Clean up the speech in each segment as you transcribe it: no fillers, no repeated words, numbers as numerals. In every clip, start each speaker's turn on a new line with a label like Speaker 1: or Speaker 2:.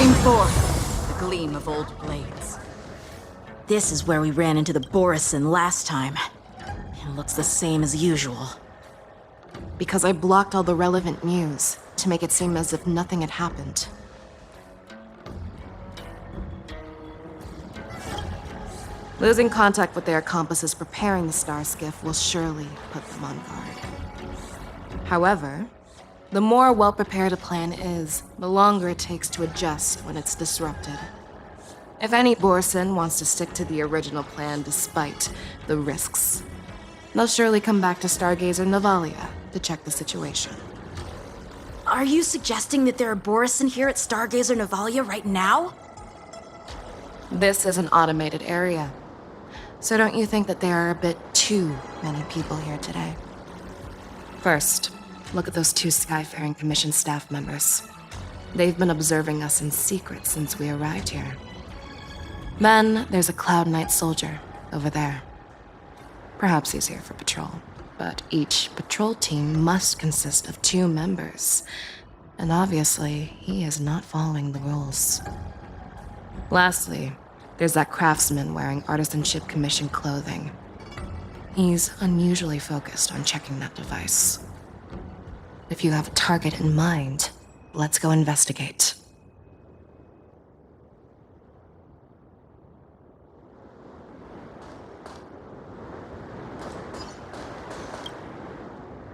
Speaker 1: Stream forth the gleam of old blades. This is where we ran into the Borison last time. It looks the same as usual.
Speaker 2: Because I blocked all the relevant news to make it seem as if nothing had happened. Losing contact with their accomplices preparing the star skiff will surely put them on guard. However, the more well-prepared a plan is, the longer it takes to adjust when it's disrupted. If any Borison wants to stick to the original plan despite the risks, they'll surely come back to Stargazer Navalia to check the situation.
Speaker 1: Are you suggesting that there are Borison here at Stargazer Navalia right now?
Speaker 2: This is an automated area, so don't you think that there are a bit too many people here today? First, look at those 2 Skyfaring Commission staff members. They've been observing us in secret since we arrived here. Then, there's a Cloud Knight soldier over there. Perhaps he's here for patrol, but each patrol team must consist of 2 members. And obviously, he is not following the rules. Lastly, there's that craftsman wearing Artisanship Commission clothing. He's unusually focused on checking that device. If you have a target in mind, let's go investigate.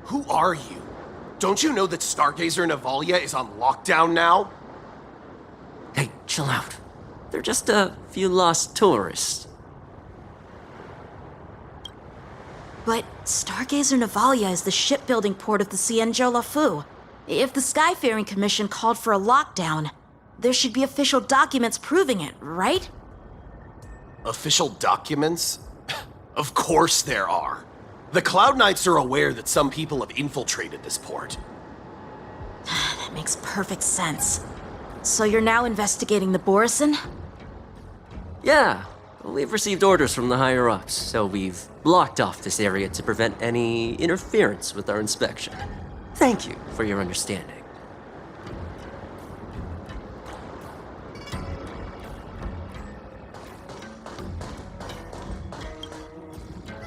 Speaker 3: Who are you? Don't you know that Stargazer Navalia is on lockdown now?
Speaker 4: Hey, chill out. They're just a few lost tourists.
Speaker 1: But Stargazer Navalia is the shipbuilding port of the Cienjo Lafu. If the Skyfaring Commission called for a lockdown, there should be official documents proving it, right?
Speaker 3: Official documents? Of course there are. The Cloud Knights are aware that some people have infiltrated this port.
Speaker 1: That makes perfect sense. So you're now investigating the Borison?
Speaker 4: Yeah, we've received orders from the higher-ups, so we've blocked off this area to prevent any interference with our inspection. Thank you for your understanding.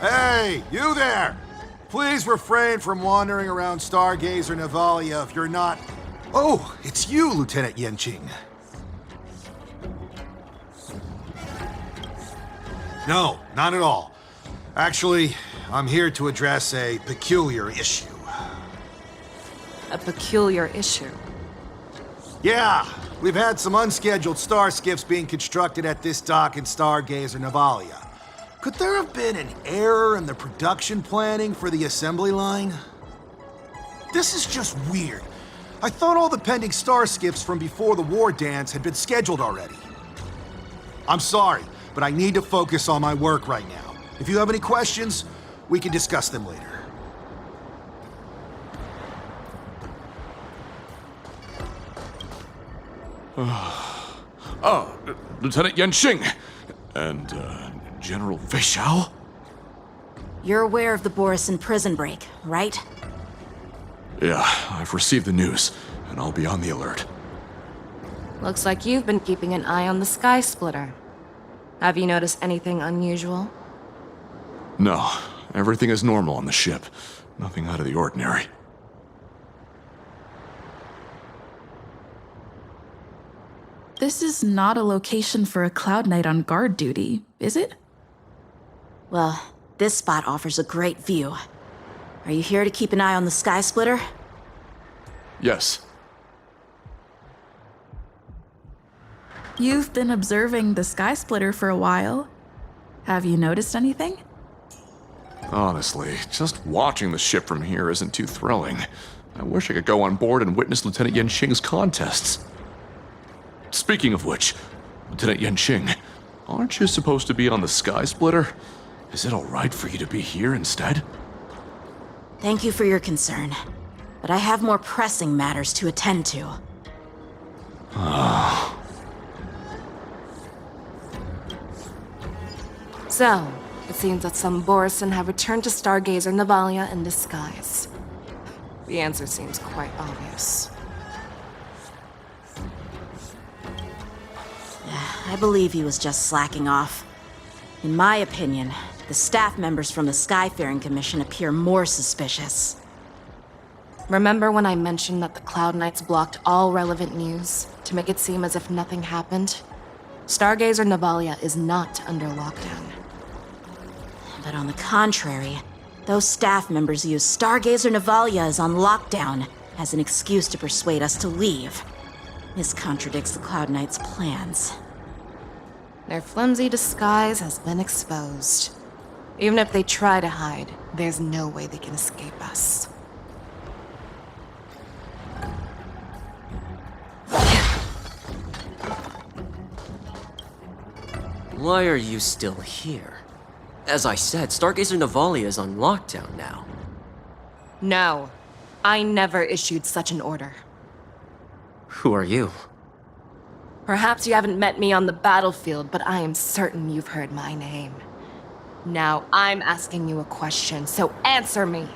Speaker 5: Hey, you there! Please refrain from wandering around Stargazer Navalia if you're not... Oh, it's you, Lieutenant Yenqing. No, not at all. Actually, I'm here to address a peculiar issue.
Speaker 2: A peculiar issue.
Speaker 5: Yeah, we've had some unscheduled star skiffs being constructed at this dock in Stargazer Navalia. Could there have been an error in the production planning for the assembly line? This is just weird. I thought all the pending star skiffs from before the war dance had been scheduled already. I'm sorry, but I need to focus on my work right now. If you have any questions, we can discuss them later.
Speaker 6: Lieutenant Yenqing and General Feixiao?
Speaker 1: You're aware of the Borison prison break, right?
Speaker 6: Yeah, I've received the news, and I'll be on the alert.
Speaker 2: Looks like you've been keeping an eye on the Sky Splitter. Have you noticed anything unusual?
Speaker 6: No, everything is normal on the ship. Nothing out of the ordinary.
Speaker 7: This is not a location for a Cloud Knight on guard duty, is it?
Speaker 1: Well, this spot offers a great view. Are you here to keep an eye on the Sky Splitter?
Speaker 6: Yes.
Speaker 7: You've been observing the Sky Splitter for a while. Have you noticed anything?
Speaker 6: Honestly, just watching the ship from here isn't too thrilling. I wish I could go on board and witness Lieutenant Yenqing's contests. Speaking of which, Lieutenant Yenqing, aren't you supposed to be on the Sky Splitter? Is it all right for you to be here instead?
Speaker 1: Thank you for your concern, but I have more pressing matters to attend to.
Speaker 2: So, it seems that some Borison have returned to Stargazer Navalia in disguise. The answer seems quite obvious.
Speaker 1: I believe he was just slacking off. In my opinion, the staff members from the Skyfaring Commission appear more suspicious.
Speaker 2: Remember when I mentioned that the Cloud Knights blocked all relevant news to make it seem as if nothing happened? Stargazer Navalia is not under lockdown.
Speaker 1: But on the contrary, those staff members use Stargazer Navalia is on lockdown as an excuse to persuade us to leave. This contradicts the Cloud Knights' plans.
Speaker 2: Their flimsy disguise has been exposed. Even if they try to hide, there's no way they can escape us.
Speaker 4: Why are you still here? As I said, Stargazer Navalia is on lockdown now.
Speaker 2: No, I never issued such an order.
Speaker 4: Who are you?
Speaker 2: Perhaps you haven't met me on the battlefield, but I am certain you've heard my name. Now I'm asking you a question, so answer me.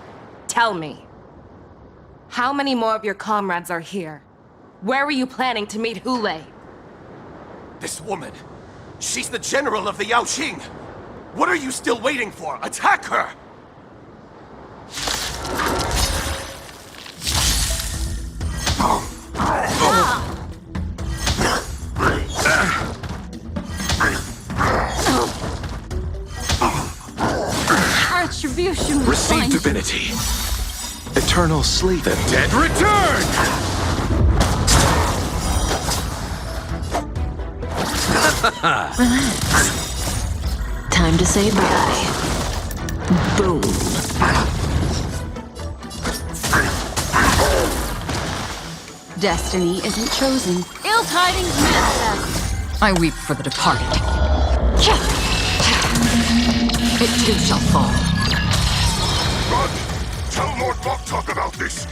Speaker 2: Tell me. How many more of your comrades are here? Where were you planning to meet Hule?
Speaker 3: This woman, she's the general of the Yaoqing. What are you still waiting for? Attack her!
Speaker 8: Retribution will
Speaker 6: Receive
Speaker 8: find you.
Speaker 6: divinity. Eternal sleep. The dead return!
Speaker 8: Time to say bye. Boom. Destiny isn't chosen. Ill tidings manifest. I weep for the departed. It too shall fall.
Speaker 9: Run! Tell Lord Boktok about this!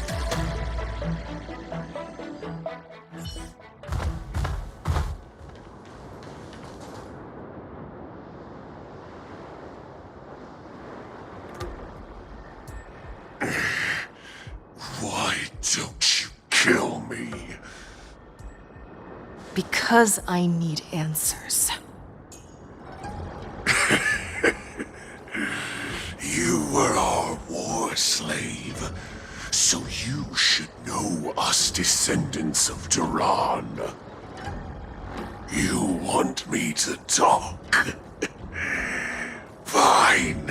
Speaker 9: Why don't you kill me?
Speaker 2: Because I need answers.
Speaker 9: You were our war slave, so you should know us descendants of Duran. You want me to talk? Fine.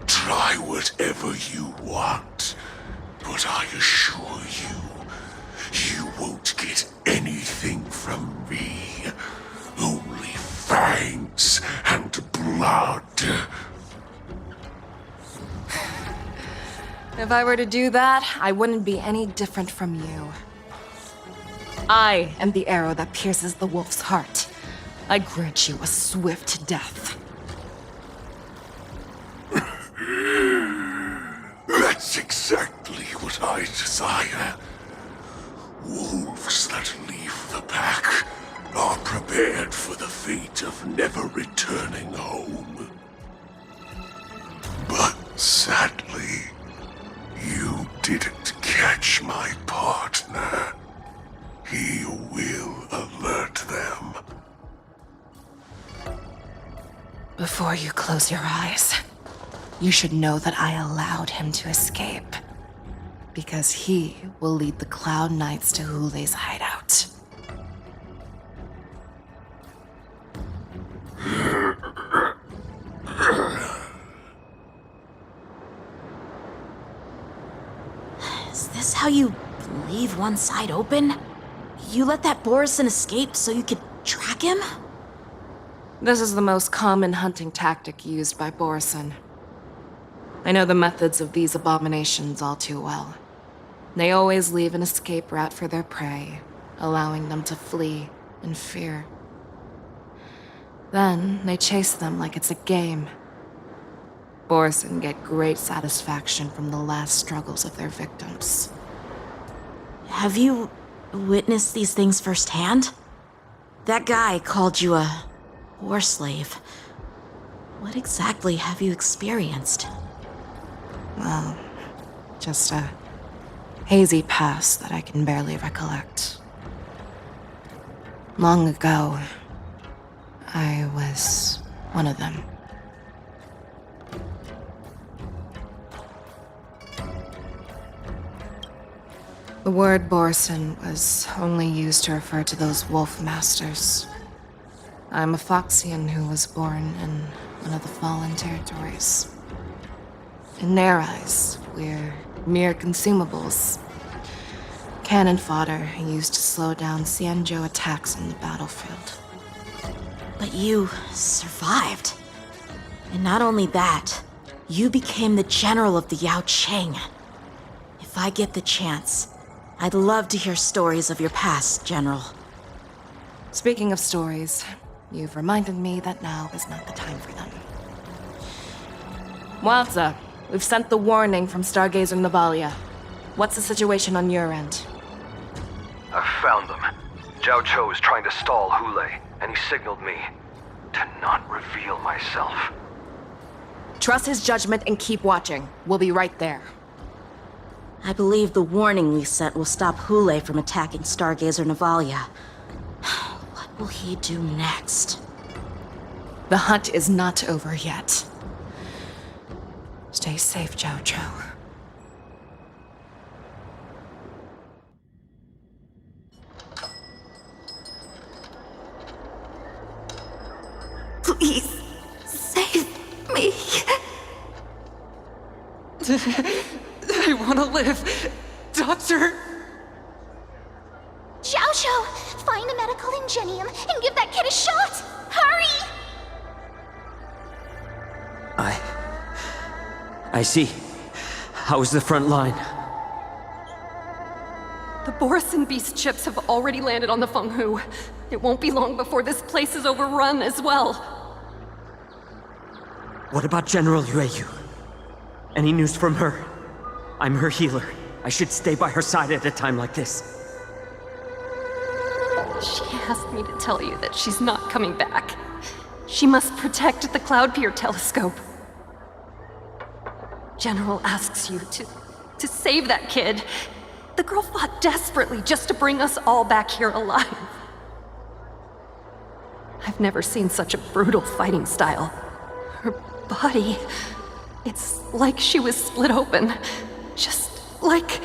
Speaker 9: Try whatever you want. But I assure you, you won't get anything from me. Only fangs and blood.
Speaker 2: If I were to do that, I wouldn't be any different from you. I am the arrow that pierces the wolf's heart. I grant you a swift death.
Speaker 9: That's exactly what I desire. Wolves that leave the pack are prepared for the fate of never returning home. But sadly, you didn't catch my partner. He will alert them.
Speaker 2: Before you close your eyes, you should know that I allowed him to escape. Because he will lead the Cloud Knights to Hule's hideout.
Speaker 1: Is this how you leave one side open? You let that Borison escape so you could track him?
Speaker 2: This is the most common hunting tactic used by Borison. I know the methods of these abominations all too well. They always leave an escape route for their prey, allowing them to flee in fear. Then they chase them like it's a game. Borison get great satisfaction from the last struggles of their victims.
Speaker 1: Have you witnessed these things firsthand? That guy called you a war slave. What exactly have you experienced?
Speaker 2: Well, just a hazy past that I can barely recollect. Long ago, I was one of them. The word Borson was only used to refer to those wolf masters. I'm a Foxian who was born in one of the fallen territories. In their eyes, we're mere consumables. Cannon fodder used to slow down Xianzhou attacks on the battlefield.
Speaker 1: But you survived. And not only that, you became the general of the Yao Cheng. If I get the chance, I'd love to hear stories of your past, General.
Speaker 2: Speaking of stories, you've reminded me that now is not the time for them. Walza, we've sent the warning from Stargazer Navalia. What's the situation on your end?
Speaker 10: I've found them. Zhao Cho is trying to stall Hule, and he signaled me to not reveal myself.
Speaker 2: Trust his judgment and keep watching. We'll be right there.
Speaker 1: I believe the warning we sent will stop Hule from attacking Stargazer Navalia. What will he do next?
Speaker 2: The hunt is not over yet. Stay safe, Zhao Cho.
Speaker 1: Please, save me.
Speaker 8: I want to live. Doctor!
Speaker 11: Xiaoshu, find a medical ingenium and give that kid a shot! Hurry!
Speaker 4: I see. How's the front line?
Speaker 8: The Borson beast ships have already landed on the Fenghu. It won't be long before this place is overrun as well.
Speaker 4: What about General Yueyu? Any news from her? I'm her healer. I should stay by her side at a time like this.
Speaker 8: She asked me to tell you that she's not coming back. She must protect the Cloud Pier telescope. General asks you to save that kid. The girl fought desperately just to bring us all back here alive. I've never seen such a brutal fighting style. Her body, it's like she was split open. Just like...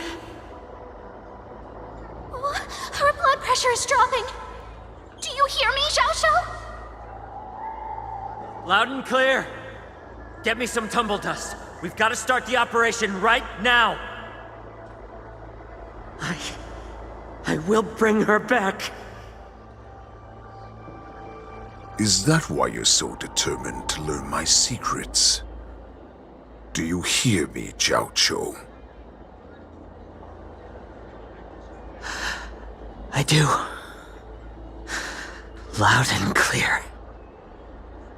Speaker 11: Her blood pressure is dropping. Do you hear me, Xiaoshu?
Speaker 4: Loud and clear. Get me some tumble dust. We've got to start the operation right now. I will bring her back.
Speaker 9: Is that why you're so determined to learn my secrets? Do you hear me, Zhao Cho?
Speaker 4: I do. Loud and clear.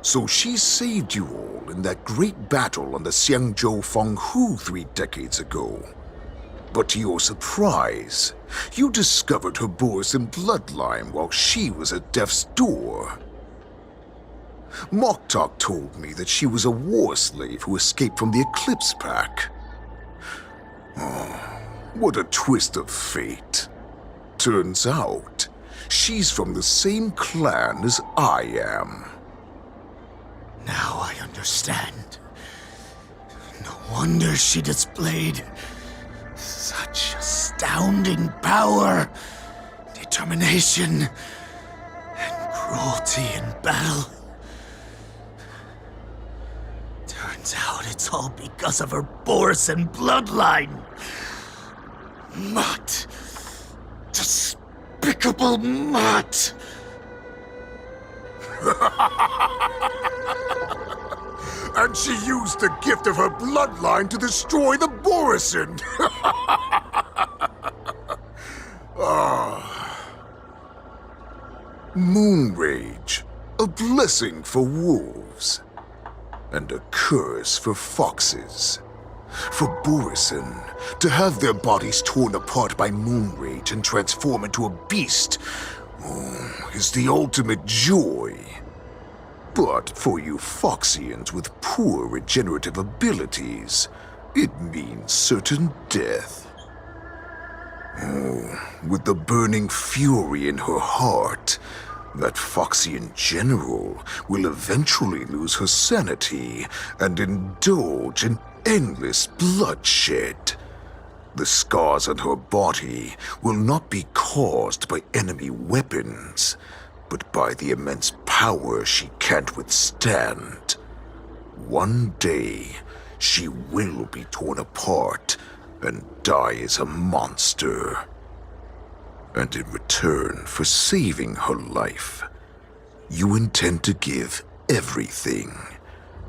Speaker 9: So she saved you all in that great battle on the Xiangzhou Fenghu 3 decades ago. But to your surprise, you discovered her Borson bloodline while she was at death's door. Moktok told me that she was a war slave who escaped from the Eclipse Pack. Oh, what a twist of fate. Turns out, she's from the same clan as I am.
Speaker 5: Now I understand. No wonder she displayed such astounding power, determination, and cruelty in battle. Turns out it's all because of her Borson bloodline. Mutt. Despicable mutt.
Speaker 9: And she used the gift of her bloodline to destroy the Borson. Moon Rage, a blessing for wolves, and a curse for foxes. For Borson, to have their bodies torn apart by Moon Rage and transform into a beast is the ultimate joy. But for you Foxians with poor regenerative abilities, it means certain death. Oh, with the burning fury in her heart, That Foxy in general will eventually lose her sanity and indulge in endless bloodshed. The scars on her body will not be caused by enemy weapons, but by the immense power she can't withstand. One day, she will be torn apart and die as a monster. And in return for saving her life, you intend to give everything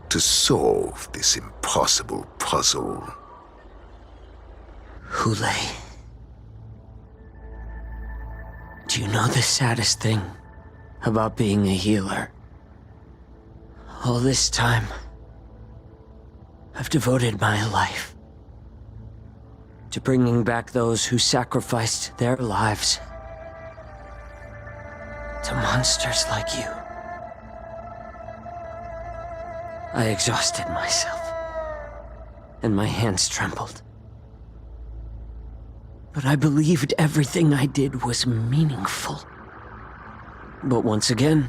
Speaker 9: to solve this impossible puzzle.
Speaker 12: Hule, do you know the saddest thing about being a healer? All this time, I've devoted my life to bringing back those who sacrificed their lives to monsters like you. I exhausted myself, and my hands trembled. But I believed everything I did was meaningful. But once again,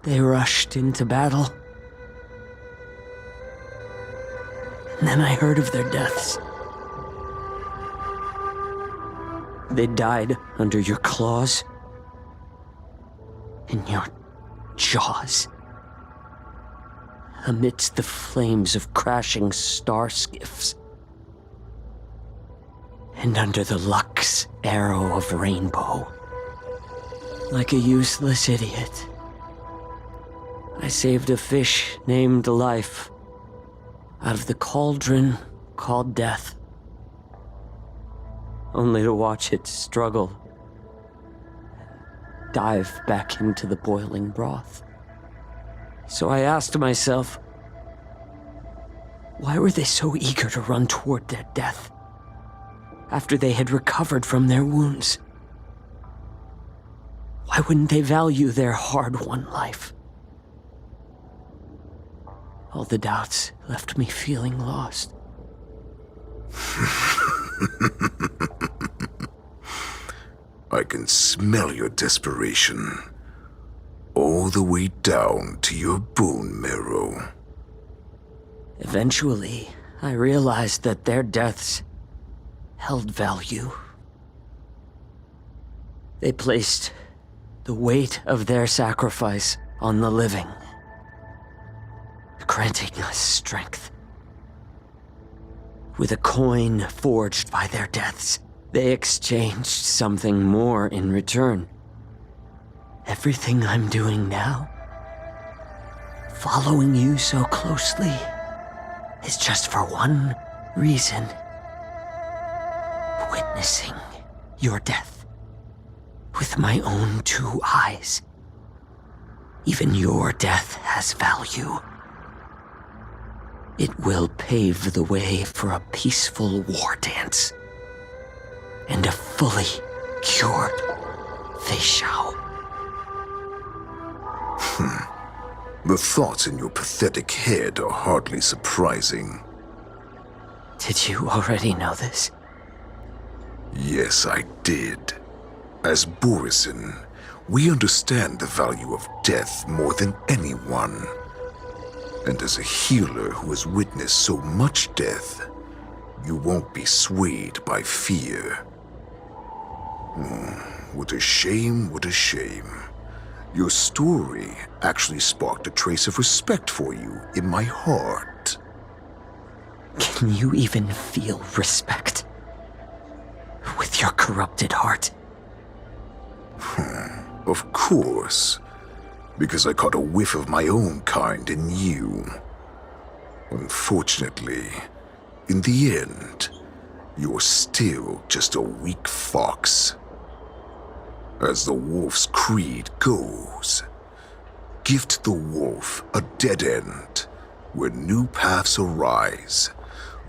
Speaker 12: they rushed into battle. And then I heard of their deaths. They died under your claws, in your jaws, amidst the flames of crashing star skiffs, and under the luck's arrow of rainbow. Like a useless idiot, I saved a fish named Life out of the cauldron called Death, only to watch it struggle, dive back into the boiling broth. So I asked myself, why were they so eager to run toward their death after they had recovered from their wounds? Why wouldn't they value their hard-won life? All the doubts left me feeling lost.
Speaker 9: I can smell your desperation, all the way down to your bone marrow.
Speaker 12: Eventually, I realized that their deaths held value. They placed the weight of their sacrifice on the living, granting us strength. With a coin forged by their deaths, they exchanged something more in return. Everything I'm doing now, following you so closely, is just for one reason: witnessing your death with my own two eyes. Even your death has value. It will pave the way for a peaceful war dance and a fully cured Feishao.
Speaker 9: The thoughts in your pathetic head are hardly surprising.
Speaker 12: Did you already know this?
Speaker 9: Yes, I did. As Borisin, we understand the value of death more than anyone. And as a healer who has witnessed so much death, you won't be swayed by fear. What a shame, what a shame. Your story actually sparked a trace of respect for you in my heart.
Speaker 12: Can you even feel respect with your corrupted heart?
Speaker 9: Of course, because I caught a whiff of my own kind in you. Unfortunately, in the end, you're still just a weak fox. As the wolf's creed goes, gift the wolf a dead end where new paths arise.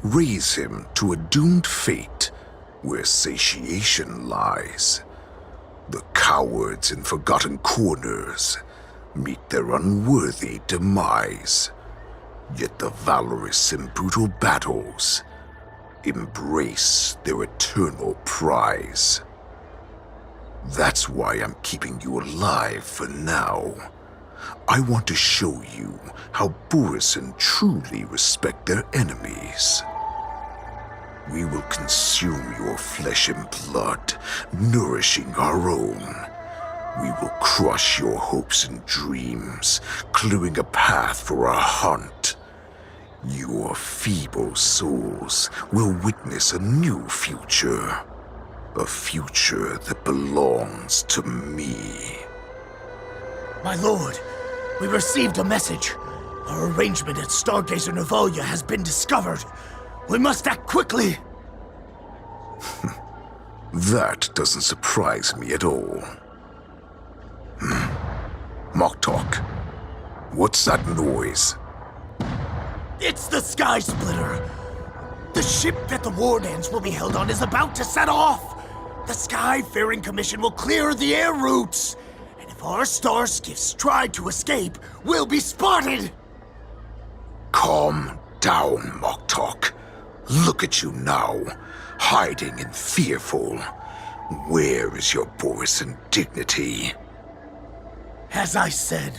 Speaker 9: Raise him to a doomed fate where satiation lies. The cowards in forgotten corners meet their unworthy demise. Yet the valorous in brutal battles embrace their eternal prize. That's why I'm keeping you alive for now. I want to show you how Borisin truly respect their enemies. We will consume your flesh and blood, nourishing our own. We will crush your hopes and dreams, clearing a path for our hunt. Your feeble souls will witness a new future. A future that belongs to me.
Speaker 13: My lord, we received a message. Our arrangement at Stargazer Navalia has been discovered. We must act quickly.
Speaker 9: That doesn't surprise me at all. Moktok, what's that noise?
Speaker 13: It's the Sky Splitter. The ship that the Wardens will be held on is about to set off. The Skyfaring Commission will clear the air routes. And if our star skiffs try to escape, we'll be spotted.
Speaker 9: Calm down, Moktok. Look at you now, hiding and fearful. Where is your Borisin dignity?
Speaker 13: As I said,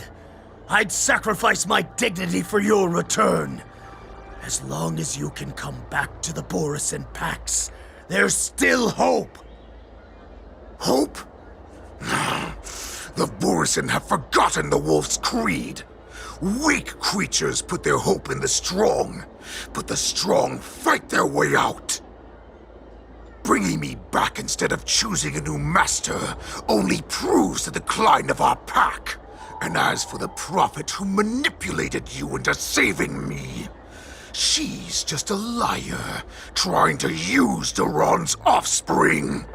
Speaker 13: I'd sacrifice my dignity for your return. As long as you can come back to the Borisin Pax, there's still hope.
Speaker 9: Hope? The Borisin have forgotten the wolf's creed. Weak creatures put their hope in the strong, but the strong fight their way out. Bringing me back instead of choosing a new master only proves the decline of our pack. And as for the prophet who manipulated you into saving me, she's just a liar trying to use Duran's offspring.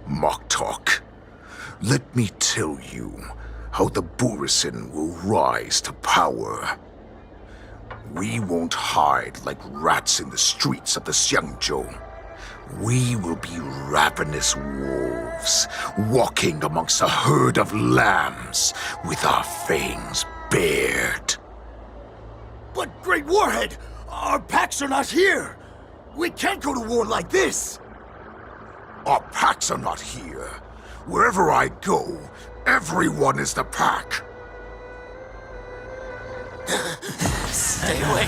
Speaker 9: Moktok, let me tell you how the Borisin will rise to power. We won't hide like rats in the streets of the Xiangzhou. We will be ravenous wolves, walking amongst a herd of lambs with our fangs bared.
Speaker 13: But Great Warhead, our packs are not here. We can't go to war like this.
Speaker 9: Our packs are not here. Wherever I go, everyone is the pack.
Speaker 4: Stay away.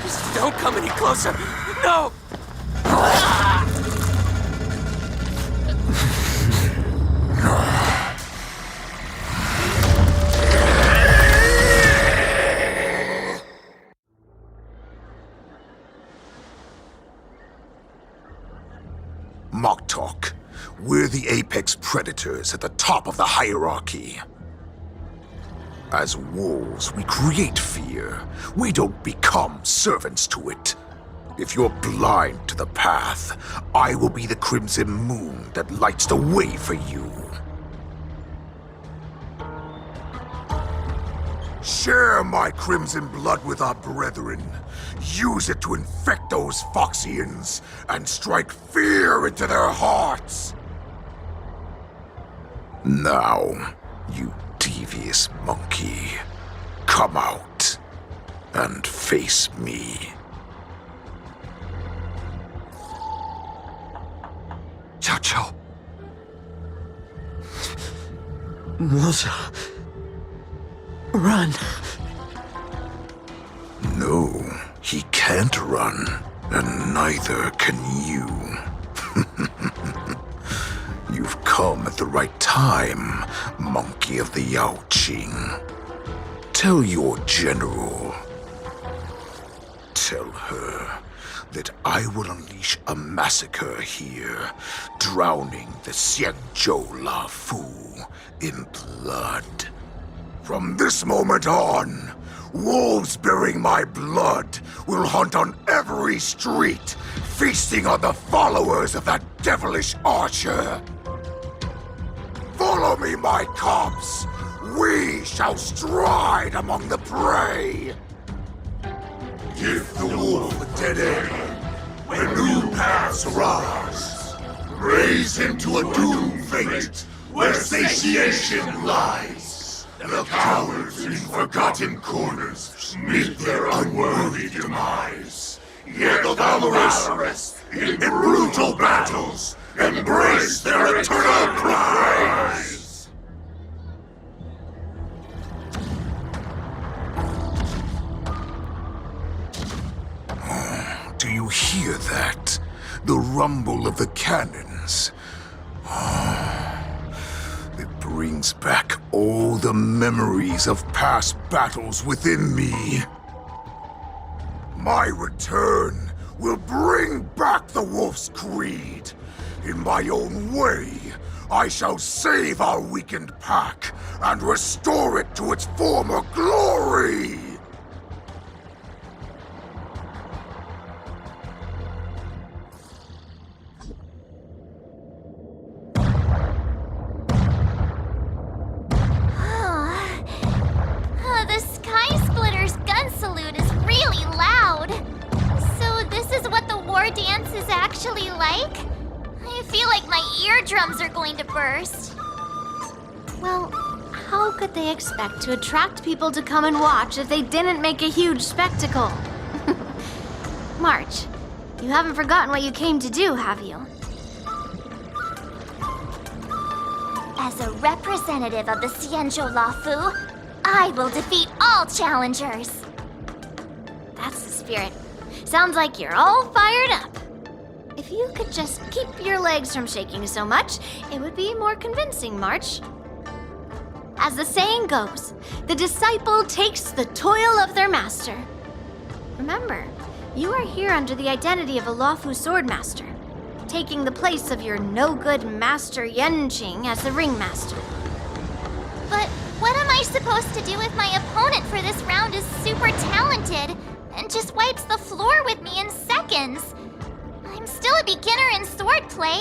Speaker 4: Just don't come any closer. No!
Speaker 9: Moktok, we're the apex predators at the top of the hierarchy. As wolves, we create fear. We don't become servants to it. If you're blind to the path, I will be the crimson moon that lights the way for you. Share my crimson blood with our brethren. Use it to infect those Foxians and strike fear into their hearts. Now, you devious monkey, come out and face me.
Speaker 12: Chow Chow. Moza. Run.
Speaker 9: No, he can't run, and neither can you. You've come at the right time, monkey of the Yaoqing. Tell your general. Tell her that I will unleash a massacre here, drowning the Xiangzhou La Fu in blood. From this moment on, wolves bearing my blood will hunt on every street, feasting on the followers of that devilish archer. Follow me, my cubs. We shall stride among the prey. Give the wolf a dead end when new paths arise. Raise him to a doomed fate where satiation lies. The cowards in forgotten corners meet their unworthy demise. Yet the valorous in brutal battles Embrace their eternal prize! Do you hear that? The rumble of the cannons. It brings back all the memories of past battles within me. My return will bring back the Wolf's Creed. In my own way, I shall save our weakened pack and restore it to its former glory!
Speaker 11: The Sky Splitter's gun salute is really loud. So this is what the war dance is actually like? I feel like my eardrums are going to burst.
Speaker 14: Well, how could they expect to attract people to come and watch if they didn't make a huge spectacle? March, you haven't forgotten what you came to do, have you?
Speaker 11: As a representative of the Xianzhou Lafu, I will defeat all challengers.
Speaker 14: That's the spirit. Sounds like you're all fired up. If you could just keep your legs from shaking so much, it would be more convincing, March. As the saying goes, the disciple takes the toil of their master. Remember, you are here under the identity of a Lafu swordmaster, taking the place of your no-good master Yenqing as the ringmaster.
Speaker 11: But what am I supposed to do if my opponent for this round is super talented and just wipes the floor with me in seconds? I'm still a beginner in swordplay.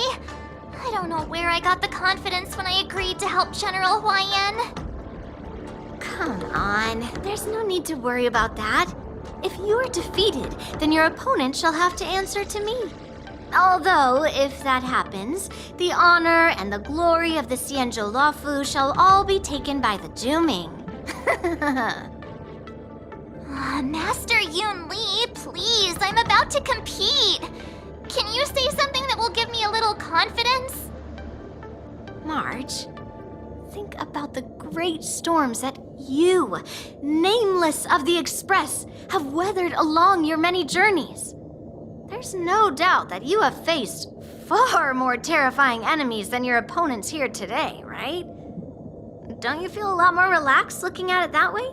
Speaker 11: I don't know where I got the confidence when I agreed to help General Huayan.
Speaker 14: Come on, there's no need to worry about that. If you are defeated, then your opponent shall have to answer to me. Although, if that happens, the honor and the glory of the Xianzhou Lafu shall all be taken by the Zhuming.
Speaker 11: Master Yun Li, please, I'm about to compete. Can you say something that will give me a little confidence?
Speaker 14: March, think about the great storms that you, nameless of the Express, have weathered along your many journeys. There's no doubt that you have faced far more terrifying enemies than your opponents here today, right? Don't you feel a lot more relaxed looking at it that way?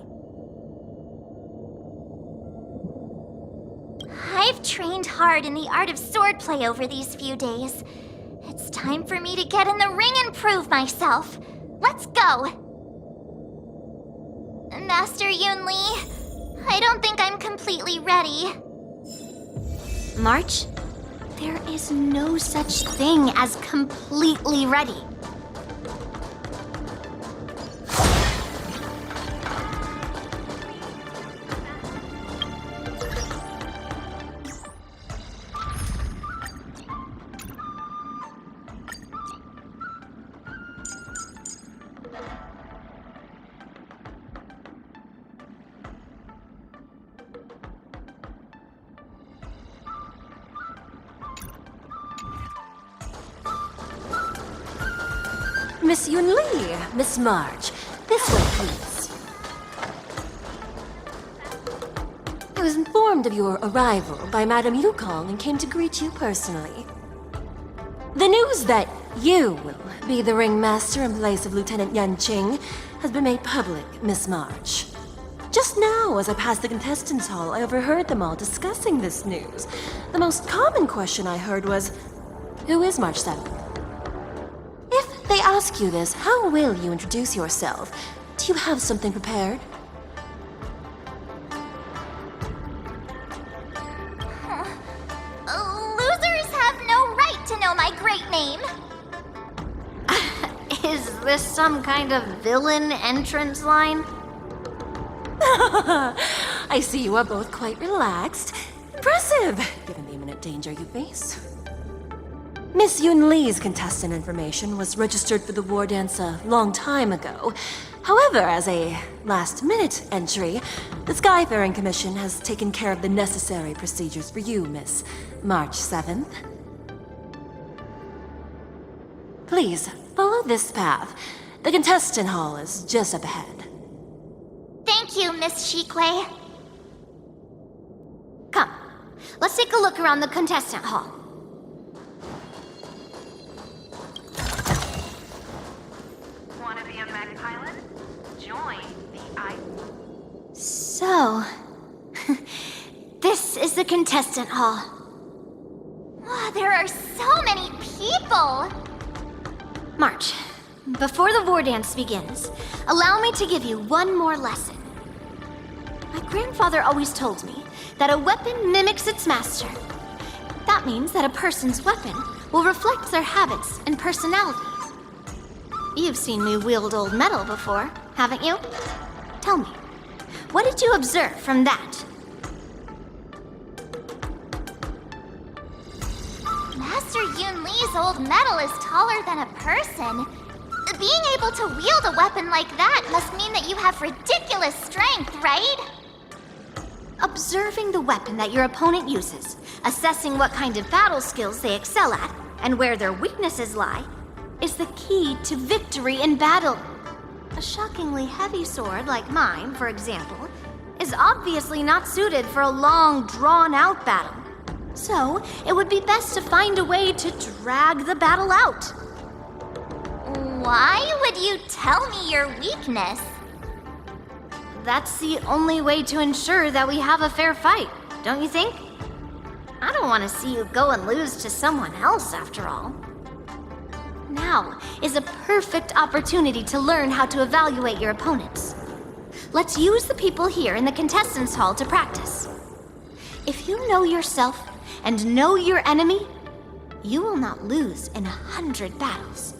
Speaker 11: I've trained hard in the art of swordplay over these few days. It's time for me to get in the ring and prove myself. Let's go! Master Yun Li, I don't think I'm completely ready.
Speaker 14: March, there is no such thing as completely ready.
Speaker 15: Miss Yun Li, Miss March, this way, please. I was informed of your arrival by Madame Yukong and came to greet you personally. The news that you will be the ringmaster in place of Lieutenant Yenqing has been made public, Miss March. Just now, as I passed the contestants' hall, I overheard them all discussing this news. The most common question I heard was, who is March 7th? If they ask you this, how will you introduce yourself? Do you have something prepared?
Speaker 11: Losers have no right to know my great name.
Speaker 14: Is this some kind of villain entrance line?
Speaker 15: I see you are both quite relaxed. Impressive, given the imminent danger you face. Miss Yun Li's contestant information was registered for the war dance a long time ago. However, as a last-minute entry, the Skyfaring Commission has taken care of the necessary procedures for you, Miss March 7th. Please, follow this path. The contestant hall is just up ahead.
Speaker 11: Thank you, Miss Shikwe. Come, let's take a look around the contestant hall.
Speaker 8: Want to be a mech pilot? Join the
Speaker 11: So, this is the contestant hall. Wow, there are so many people! March, before the war dance begins, allow me to give you one more lesson. My grandfather always told me that a weapon mimics its master. That means that a person's weapon will reflect their habits and personality. You've seen me wield old metal before, haven't you? Tell me, what did you observe from that? Master Yun Li's old metal is taller than a person. Being able to wield a weapon like that must mean that you have ridiculous strength, right? Observing the weapon that your opponent uses, assessing what kind of battle skills they excel at, and where their weaknesses lie, is the key to victory in battle. A shockingly heavy sword like mine, for example, is obviously not suited for a long, drawn-out battle. So, it would be best to find a way to drag the battle out. Why would you tell me your weakness? That's the only way to ensure that we have a fair fight, don't you think? I don't want to see you go and lose to someone else, after all. Now is a perfect opportunity to learn how to evaluate your opponents. Let's use the people here in the contestants' hall to practice. If you know yourself and know your enemy, you will not lose in 100 battles.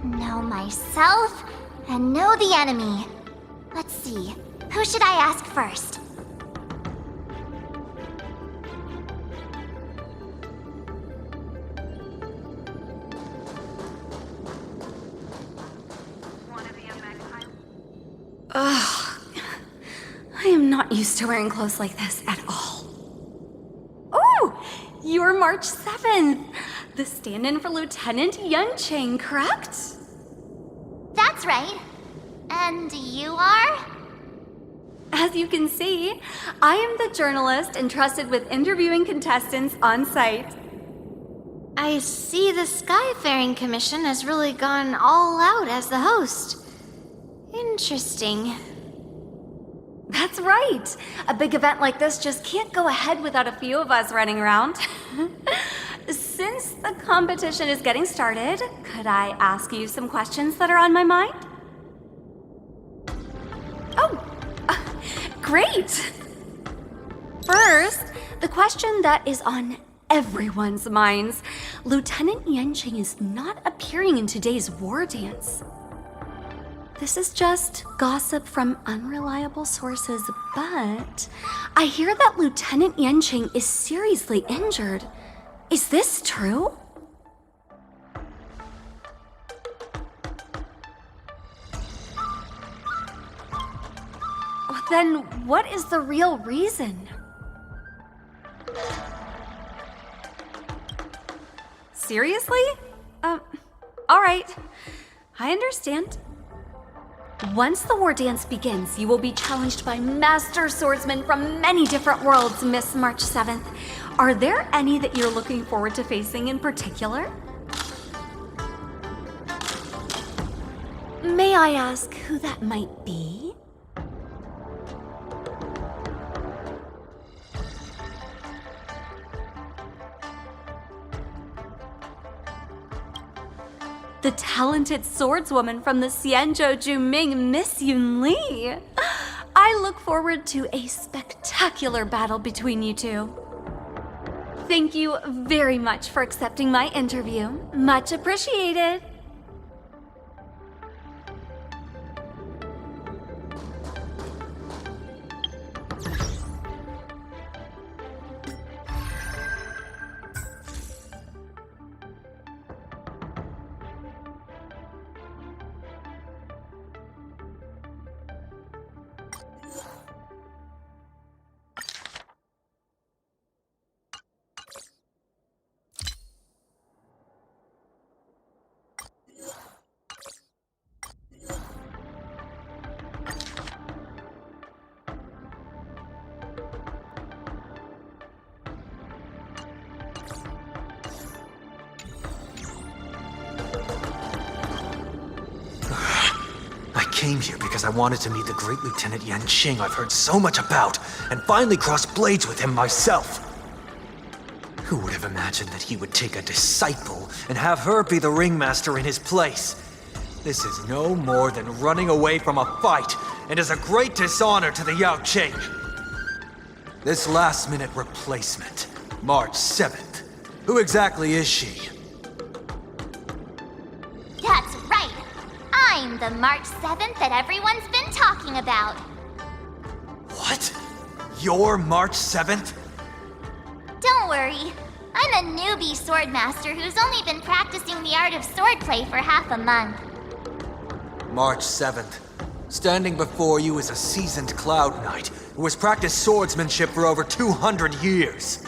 Speaker 11: Know myself and know the enemy. Let's see, who should I ask first?
Speaker 8: Ugh. I am not used to wearing clothes like this at all. Oh, you're March 7th. The stand-in for Lieutenant Yuncheng, correct?
Speaker 11: That's right. And you are?
Speaker 8: As you can see, I am the journalist entrusted with interviewing contestants on site.
Speaker 11: I see the Skyfaring Commission has really gone all out as the host. Interesting.
Speaker 8: That's right. A big event like this just can't go ahead without a few of us running around. Since the competition is getting started, could I ask you some questions that are on my mind? Oh, great! First, the question that is on everyone's minds. Lieutenant Yanqing is not appearing in today's war dance. This is just gossip from unreliable sources, but I hear that Lieutenant Yanqing is seriously injured. Is this true? Then what is the real reason? Seriously? Alright. I understand. Once the war dance begins, you will be challenged by master swordsmen from many different worlds, Miss March 7th. Are there any that you're looking forward to facing in particular? May I ask who that might be? The talented swordswoman from the Xianzhou Juming, Miss Yun Li. I look forward to a spectacular battle between you two. Thank you very much for accepting my interview. Much appreciated.
Speaker 16: came here because I wanted to meet the great Lieutenant Yanqing I've heard so much about, and finally cross blades with him myself. Who would have imagined that he would take a disciple and have her be the ringmaster in his place? This is no more than running away from a fight, and is a great dishonor to the Yaoqing. This last-minute replacement, March 7th. Who exactly is she?
Speaker 11: That's right. I'm the March 7th that everyone's been talking about.
Speaker 16: What? You're March 7th?
Speaker 11: Don't worry. I'm a newbie swordmaster who's only been practicing the art of swordplay for half a month.
Speaker 16: March 7th. Standing before you is a seasoned Cloud Knight who has practiced swordsmanship for over 200 years.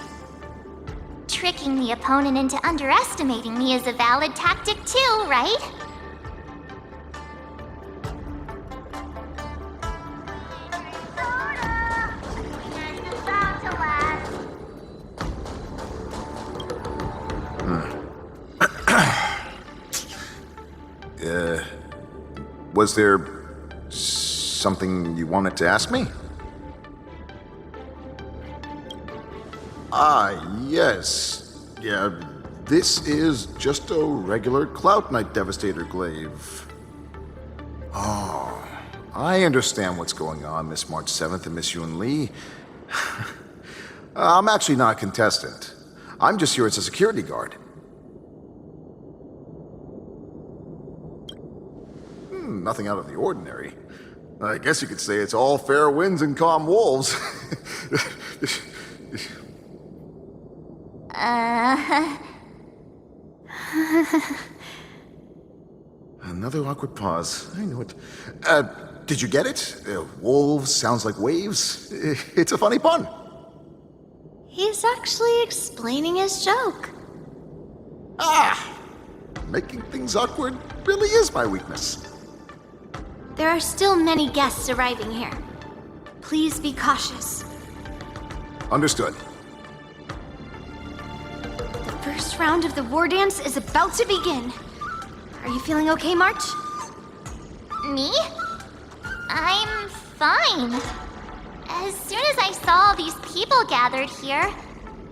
Speaker 11: Tricking the opponent into underestimating me is a valid tactic too, right?
Speaker 9: Was there something you wanted to ask me? Yes. Yeah, this is just a regular Cloud Knight Devastator glaive. Oh, I understand what's going on, Miss March 7th and Miss Yun Li. I'm actually not a contestant. I'm just here as a security guard. Nothing out of the ordinary. I guess you could say it's all fair winds and calm wolves. Another awkward pause. I knew it. Did you get it? Wolves sounds like waves. It's a funny pun.
Speaker 14: He's actually explaining his joke.
Speaker 9: Making things awkward really is my weakness.
Speaker 14: There are still many guests arriving here. Please be cautious.
Speaker 9: Understood.
Speaker 14: The first round of the war dance is about to begin. Are you feeling okay, March?
Speaker 11: Me? I'm fine. As soon as I saw all these people gathered here,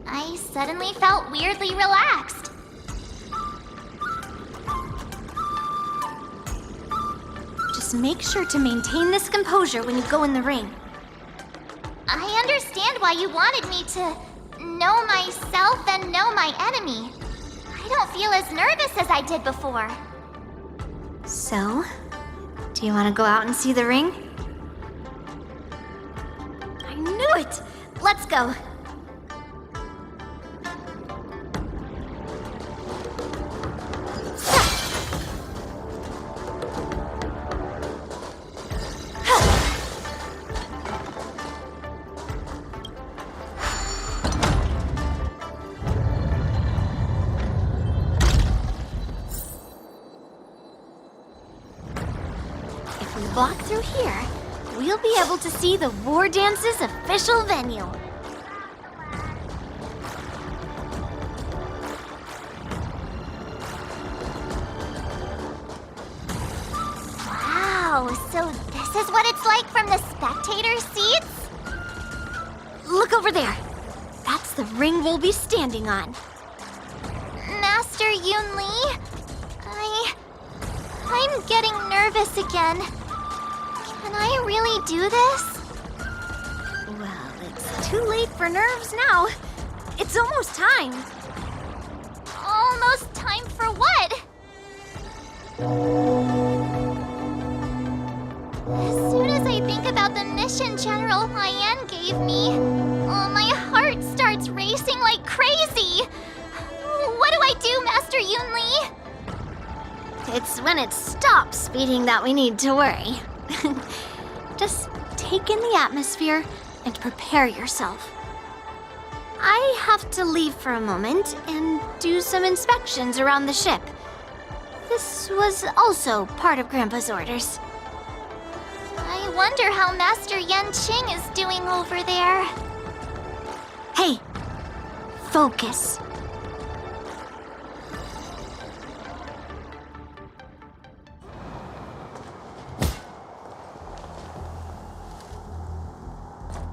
Speaker 11: I suddenly felt weirdly relaxed.
Speaker 14: Just make sure to maintain this composure when you go in the ring.
Speaker 11: I understand why you wanted me to know myself and know my enemy. I don't feel as nervous as I did before.
Speaker 14: So, do you want to go out and see the ring?
Speaker 11: I knew it! Let's go.
Speaker 14: Walk through here, we'll be able to see the War Dance's official venue.
Speaker 11: Wow, so this is what it's like from the spectator seats?
Speaker 14: Look over there. That's the ring we'll be standing on.
Speaker 11: Master Yun Li? I'm getting nervous again. Can I really do this?
Speaker 14: Well, it's too late for nerves now. It's almost time.
Speaker 11: Almost time for what? As soon as I think about the mission General Hyan gave me, my heart starts racing like crazy. What do I do, Master Yun Li?
Speaker 14: It's when it stops beating that we need to worry. Just take in the atmosphere and prepare yourself. I have to leave for a moment and do some inspections around the ship. This was also part of Grandpa's orders.
Speaker 11: I wonder how Master Yanqing is doing over there.
Speaker 14: Hey, focus.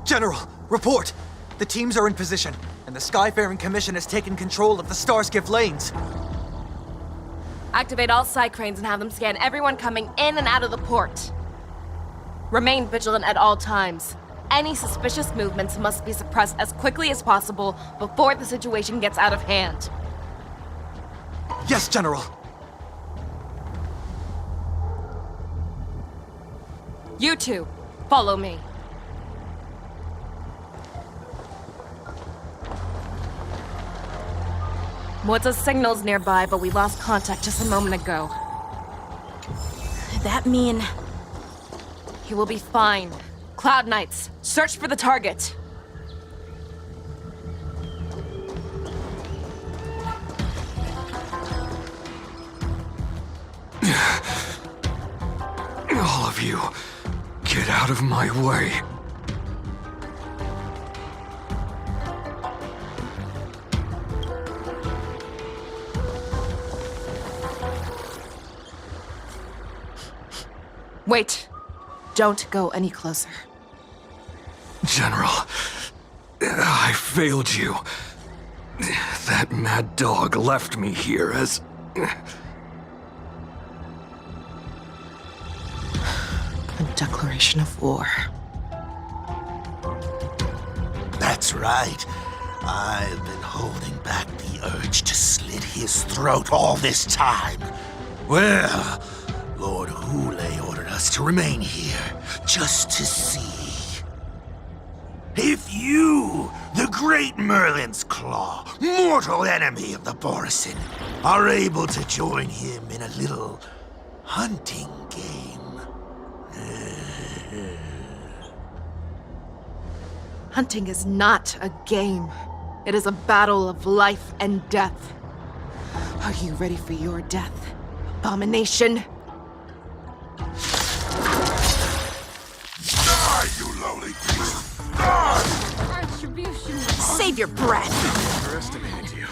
Speaker 16: General, report! The teams are in position, and the Skyfaring Commission has taken control of the Starskiff lanes.
Speaker 2: Activate all side cranes and have them scan everyone coming in and out of the port. Remain vigilant at all times. Any suspicious movements must be suppressed as quickly as possible before the situation gets out of hand.
Speaker 16: Yes, General.
Speaker 2: You two, follow me. What's signals nearby, but we lost contact just a moment ago.
Speaker 1: That mean...
Speaker 2: He will be fine. Cloud Knights, search for the target.
Speaker 16: All of you, get out of my way.
Speaker 2: Wait. Don't go any closer.
Speaker 16: General, I failed you. That mad dog left me here as...
Speaker 2: A declaration of war.
Speaker 13: That's right. I've been holding back the urge to slit his throat all this time. Well, Lord Hule ordered us to remain here, just to see. If you, the great Merlin's Claw, mortal enemy of the Borisin, are able to join him in a little hunting game.
Speaker 2: Hunting is not a game. It is a battle of life and death. Are you ready for your death, abomination?
Speaker 9: Die, you lowly beast! Die!
Speaker 2: Retribution.
Speaker 1: Save your breath.
Speaker 9: Underestimated you.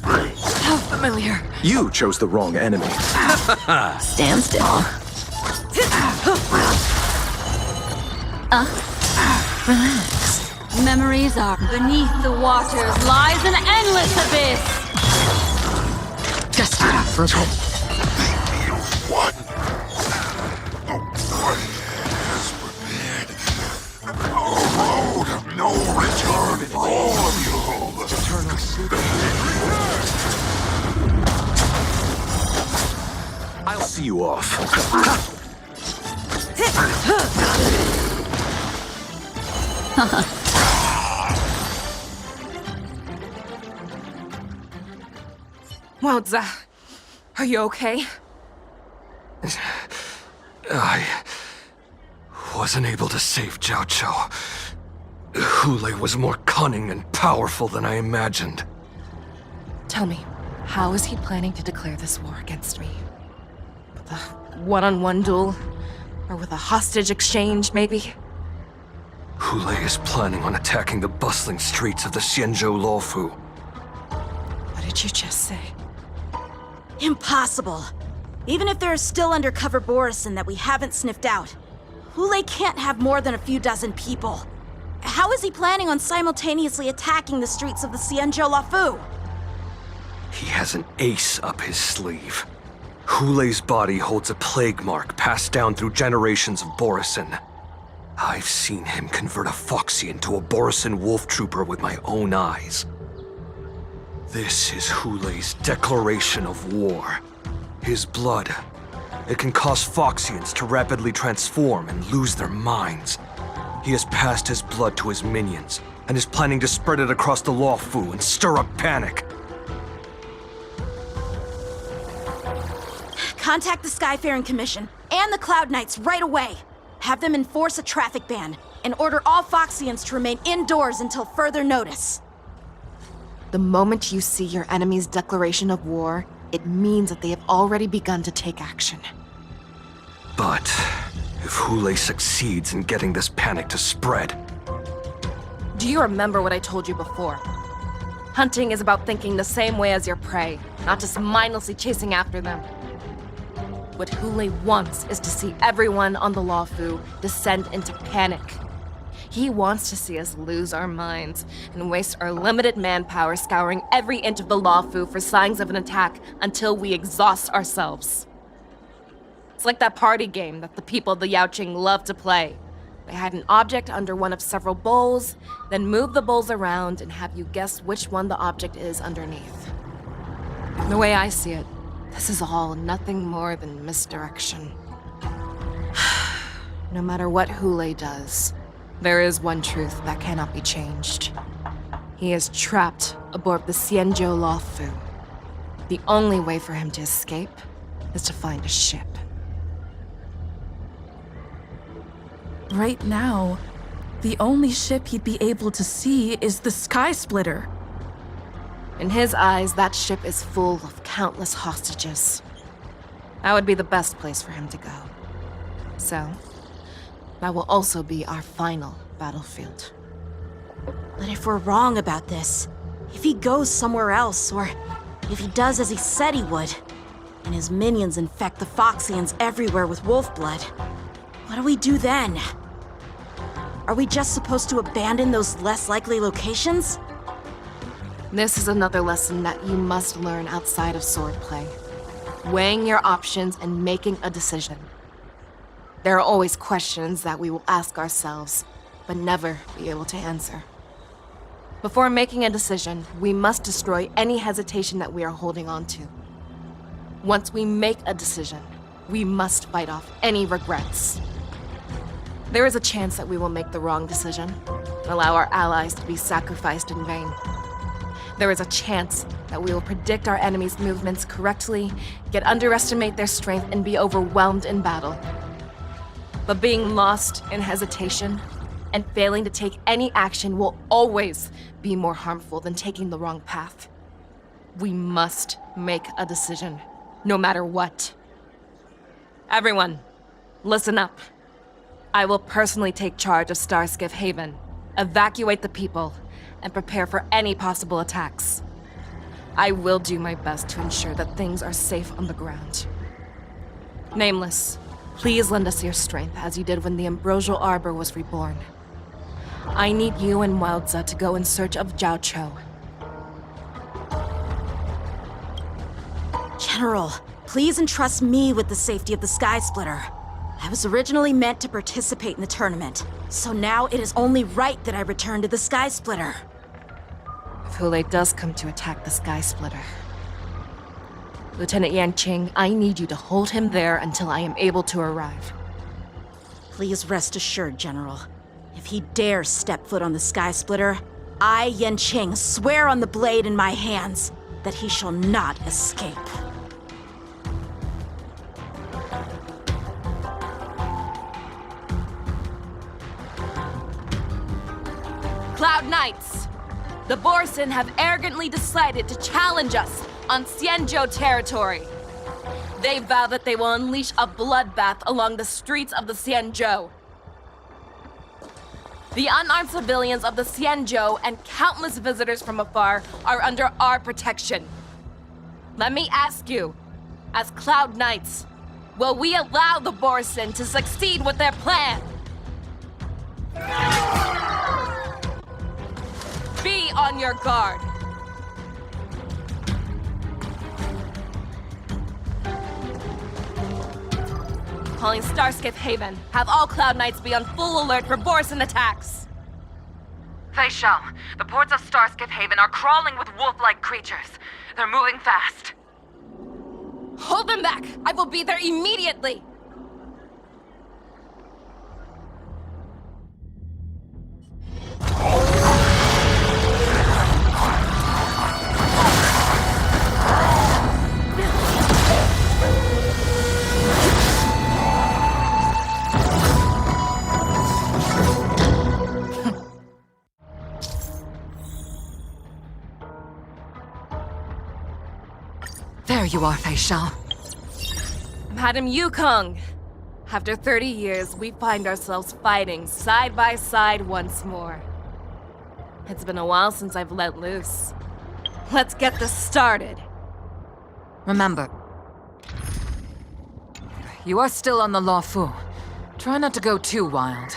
Speaker 2: How familiar.
Speaker 3: You chose the wrong enemy.
Speaker 1: Stand still.
Speaker 8: Relax. Memories are beneath the waters lies an endless abyss.
Speaker 1: Just for a bit.
Speaker 9: What? The way is prepared. A road of no return for all of you. Eternal
Speaker 3: I'll see you off.
Speaker 2: Wowza. Are you okay?
Speaker 16: I wasn't able to save Jiao Chou. Hule was more cunning and powerful than I imagined.
Speaker 2: Tell me, how is he planning to declare this war against me? With a one-on-one duel? Or with a hostage exchange, maybe?
Speaker 16: Hule is planning on attacking the bustling streets of the Xianzhou Luofu.
Speaker 2: What did you just say?
Speaker 1: Impossible. Even if there are still undercover Borisin that we haven't sniffed out, Hule can't have more than a few dozen people. How is he planning on simultaneously attacking the streets of the Xianzhou Luofu?
Speaker 16: He has an ace up his sleeve. Hule's body holds a plague mark passed down through generations of Borisin. I've seen him convert a Foxy into a Borisin wolf trooper with my own eyes. This is Hule's declaration of war. His blood. It can cause Foxians to rapidly transform and lose their minds. He has passed his blood to his minions, and is planning to spread it across the Luofu and stir up panic.
Speaker 1: Contact the Skyfaring Commission and the Cloud Knights right away. Have them enforce a traffic ban and order all Foxians to remain indoors until further notice.
Speaker 2: The moment you see your enemy's declaration of war, it means that they have already begun to take action.
Speaker 16: But if Hule succeeds in getting this panic to spread...
Speaker 2: Do you remember what I told you before? Hunting is about thinking the same way as your prey, not just mindlessly chasing after them. What Hule wants is to see everyone on the Luofu descend into panic. He wants to see us lose our minds and waste our limited manpower scouring every inch of the Lawfu for signs of an attack until we exhaust ourselves. It's like that party game that the people of the Yaoqing love to play. They hide an object under one of several bowls, then move the bowls around and have you guess which one the object is underneath. The way I see it, this is all nothing more than misdirection. No matter what Hule does, there is one truth that cannot be changed. He is trapped aboard the Xianzhou Lawfu. The only way for him to escape is to find a ship.
Speaker 7: Right now, the only ship he'd be able to see is the Sky Splitter.
Speaker 2: In his eyes, that ship is full of countless hostages. That would be the best place for him to go. So, that will also be our final battlefield.
Speaker 1: But if we're wrong about this, if he goes somewhere else, or if he does as he said he would, and his minions infect the Foxians everywhere with wolf blood, what do we do then? Are we just supposed to abandon those less likely locations?
Speaker 2: This is another lesson that you must learn outside of swordplay. Weighing your options and making a decision. There are always questions that we will ask ourselves, but never be able to answer. Before making a decision, we must destroy any hesitation that we are holding on to. Once we make a decision, we must fight off any regrets. There is a chance that we will make the wrong decision, allow our allies to be sacrificed in vain. There is a chance that we will predict our enemies' movements correctly, yet underestimate their strength and be overwhelmed in battle. But being lost in hesitation and failing to take any action will always be more harmful than taking the wrong path. We must make a decision, no matter what. Everyone, listen up. I will personally take charge of Starskiff Haven, evacuate the people, and prepare for any possible attacks. I will do my best to ensure that things are safe on the ground. Nameless, please lend us your strength as you did when the Ambrosial Arbor was reborn. I need you and Wildza to go in search of Jiao Cho.
Speaker 1: General, please entrust me with the safety of the Sky Splitter. I was originally meant to participate in the tournament, so now it is only right that I return to the Sky Splitter.
Speaker 2: If Hule does come to attack the Sky Splitter, Lieutenant Yanqing, I need you to hold him there until I am able to arrive.
Speaker 1: Please rest assured, General. If he dares step foot on the Sky Splitter, I, Yanqing, swear on the blade in my hands that he shall not escape.
Speaker 2: Cloud Knights! The Borson have arrogantly decided to challenge us on Xianzhou territory. They vow that they will unleash a bloodbath along the streets of the Xianzhou. The unarmed civilians of the Xianzhou and countless visitors from afar are under our protection. Let me ask you, as Cloud Knights, will we allow the Borson to succeed with their plan? Be on your guard. Calling Starskiff Haven. Have all Cloud Knights be on full alert for Borson attacks.
Speaker 17: Fei Shao, the ports of Starskiff Haven are crawling with wolf-like creatures. They're moving fast.
Speaker 2: Hold them back! I will be there immediately!
Speaker 17: There you are, Fei Shao.
Speaker 2: Madam Yukong! After 30 years, we find ourselves fighting side by side once more. It's been a while since I've let loose. Let's get this started.
Speaker 17: Remember, you are still on the Lawfu. Try not to go too wild.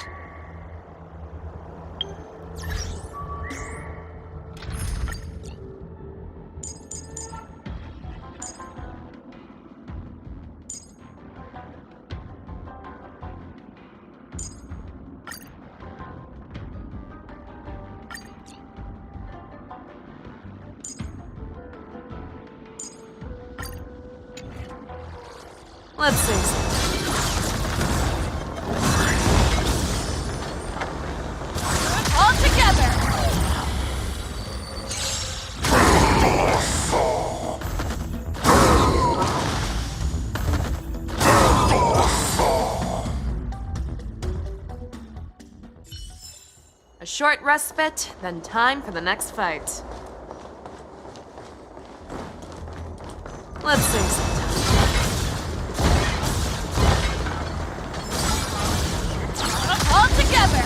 Speaker 2: Let's see. All together! A short respite, then time for the next fight. Let's sing some. All together!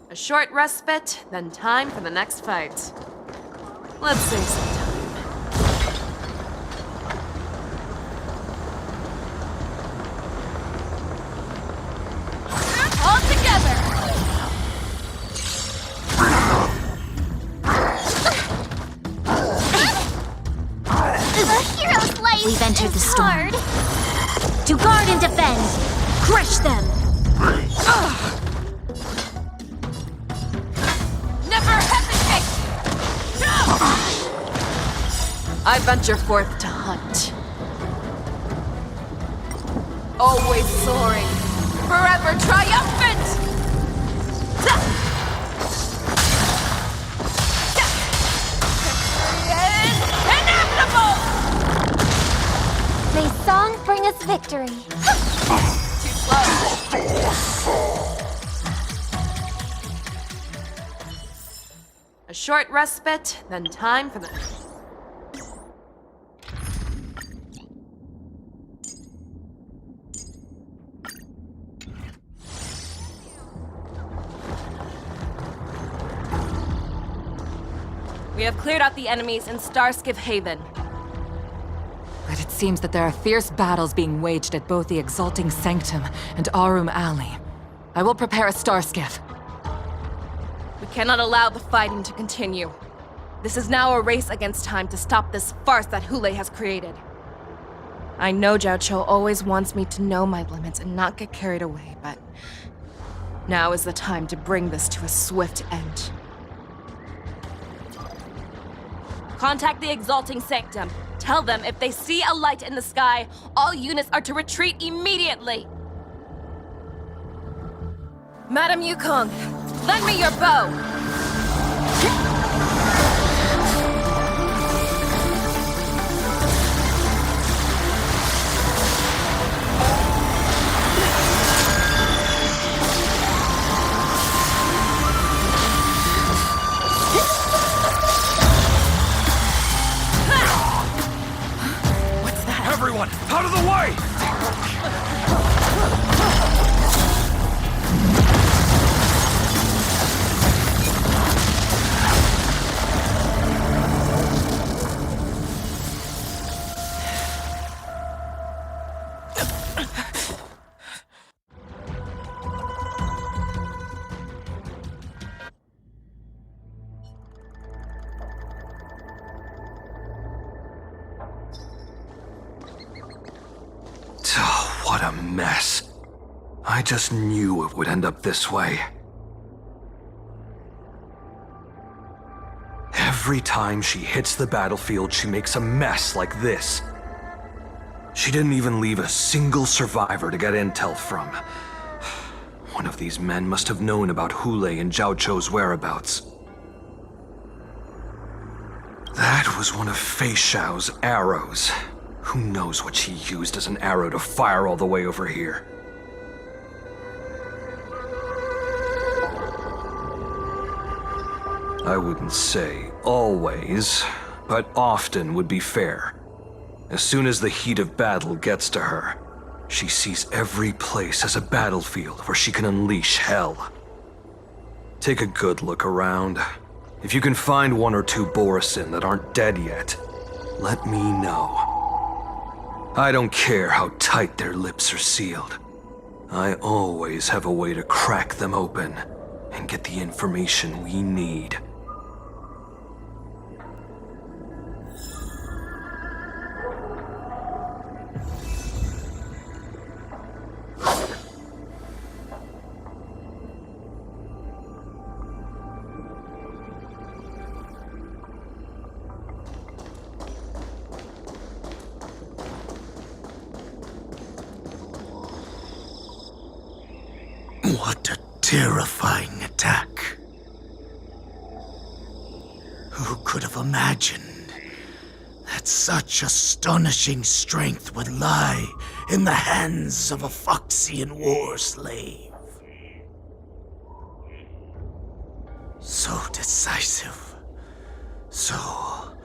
Speaker 2: A short respite, then time for the next fight. Let's sing some time. All together!
Speaker 11: The hero's life
Speaker 1: We've entered
Speaker 11: is
Speaker 1: the storm.
Speaker 11: hard.
Speaker 1: To guard and defend! Crush them!
Speaker 2: Never hesitate! I venture forth to hunt. Always soaring, forever triumphant! Inevitable!
Speaker 11: May song bring us victory.
Speaker 2: Too slow. A short respite, then time for the... We have cleared out the enemies in Starskiff Haven.
Speaker 17: But it seems that there are fierce battles being waged at both the Exalting Sanctum and Arum Alley. I will prepare a Starskiff.
Speaker 2: We cannot allow the fighting to continue. This is now a race against time to stop this farce that Hule has created. I know Zhao Cho always wants me to know my limits and not get carried away, but now is the time to bring this to a swift end. Contact the Exalting Sanctum. Tell them if they see a light in the sky, all units are to retreat immediately. Madam Yukong, lend me your bow.
Speaker 16: Everyone, out of the way! What a mess. I just knew it would end up this way. Every time she hits the battlefield, she makes a mess like this. She didn't even leave a single survivor to get intel from. One of these men must have known about Hule and Zhao Cho's whereabouts. That was one of Fei Xiao's arrows. Who knows what she used as an arrow to fire all the way over here? I wouldn't say always, but often would be fair. As soon as the heat of battle gets to her, she sees every place as a battlefield where she can unleash hell. Take a good look around. If you can find one or two Borisin that aren't dead yet, let me know. I don't care how tight their lips are sealed. I always have a way to crack them open and get the information we need.
Speaker 13: What a terrifying attack. Who could have imagined that such astonishing strength would lie in the hands of a Foxian war slave? So decisive, so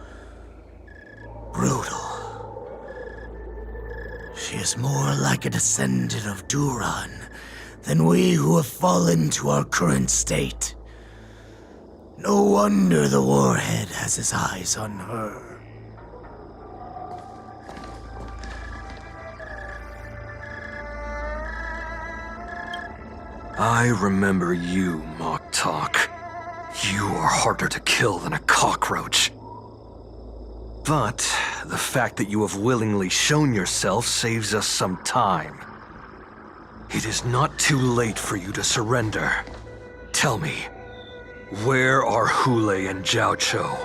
Speaker 13: brutal. She is more like a descendant of Duran than we who have fallen to our current state. No wonder the Warhead has his eyes on her.
Speaker 16: I remember you, Mock Talk. You are harder to kill than a cockroach. But the fact that you have willingly shown yourself saves us some time. It is not too late for you to surrender. Tell me, where are Hule and Jiao Cho?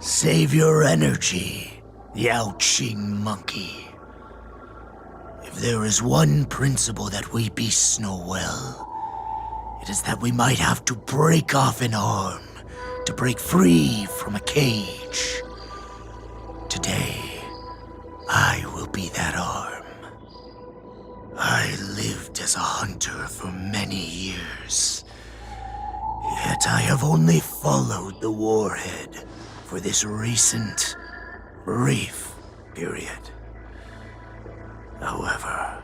Speaker 13: Save your energy, Yao Qing monkey. If there is one principle that we beasts know well, it is that we might have to break off an arm to break free from a cage. Today, I will be that arm. I lived as a hunter for many years, yet I have only followed the Warhead for this recent, brief period. However,